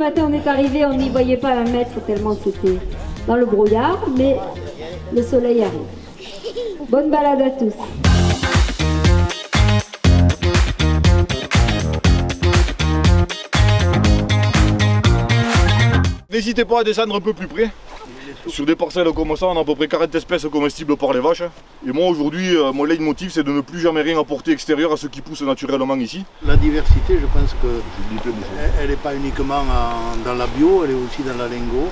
matin on est arrivé, on n'y voyait pas 1 mètre tellement c'était dans le brouillard, mais le soleil arrive. Bonne balade à tous. N'hésitez pas à descendre un peu plus près. Sur des parcelles comme ça, on a à peu près 40 espèces comestibles par les vaches. Et moi aujourd'hui, mon leitmotiv c'est de ne plus jamais rien apporter extérieur à ce qui pousse naturellement ici. La diversité, je pense qu'elle n'est pas uniquement dans la bio, elle est aussi dans la lingo.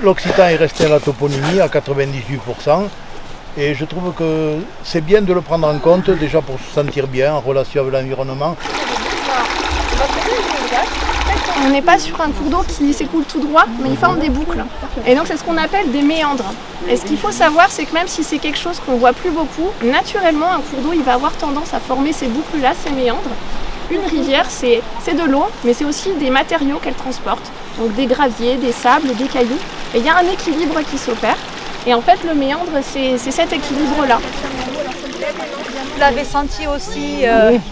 L'occitan est resté à la toponymie à 98%. Et je trouve que c'est bien de le prendre en compte, déjà pour se sentir bien en relation avec l'environnement. On n'est pas sur un cours d'eau qui s'écoule tout droit, mais il forme des boucles. Et donc c'est ce qu'on appelle des méandres. Et ce qu'il faut savoir, c'est que même si c'est quelque chose qu'on ne voit plus beaucoup, naturellement un cours d'eau il va avoir tendance à former ces boucles-là, ces méandres. Une rivière, c'est de l'eau, mais c'est aussi des matériaux qu'elle transporte. Donc des graviers, des sables, des cailloux. Et il y a un équilibre qui s'opère. Et en fait le méandre, c'est cet équilibre-là. Vous l'avez senti aussi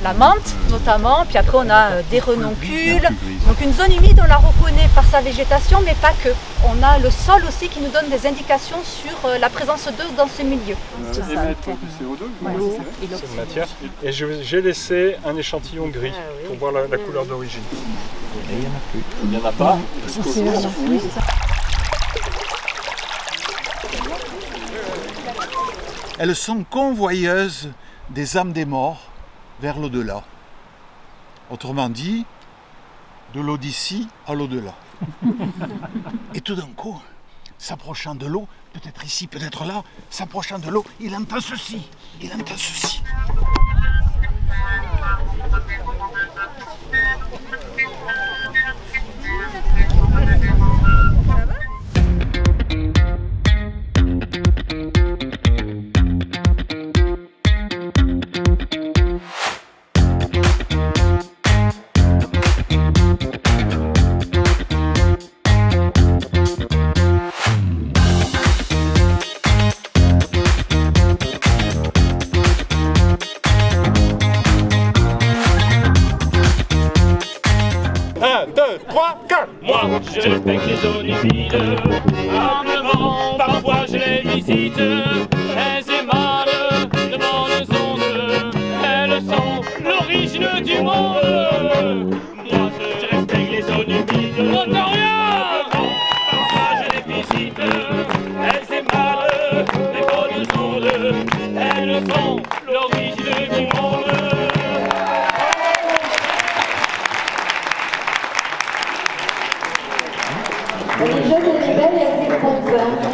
la menthe notamment, puis après on a des renoncules. Donc une zone humide on la reconnaît par sa végétation mais pas que. On a le sol aussi qui nous donne des indications sur la présence d'eau dans ce milieu. Émettre du CO2, c'est une matière. Et j'ai laissé un échantillon gris pour voir la couleur d'origine. Il n'y en a pas. Elles sont convoyeuses des âmes des morts vers l'au-delà. Autrement dit, de l'eau d'ici à l'au-delà. Et tout d'un coup, s'approchant de l'eau, peut-être ici, peut-être là, s'approchant de l'eau, il entend ceci, il entend ceci. Moi, je respecte les zones humides, humblement, parfois je les visite. Elles émanent de bonnes ondes, elles sont l'origine du monde. Moi, je respecte les zones humides, n'entends rien. Parfois je les visite, elles émanent des bonnes ondes, elles sont l'origine du monde. Les jeunes et les belles, elles écoutent.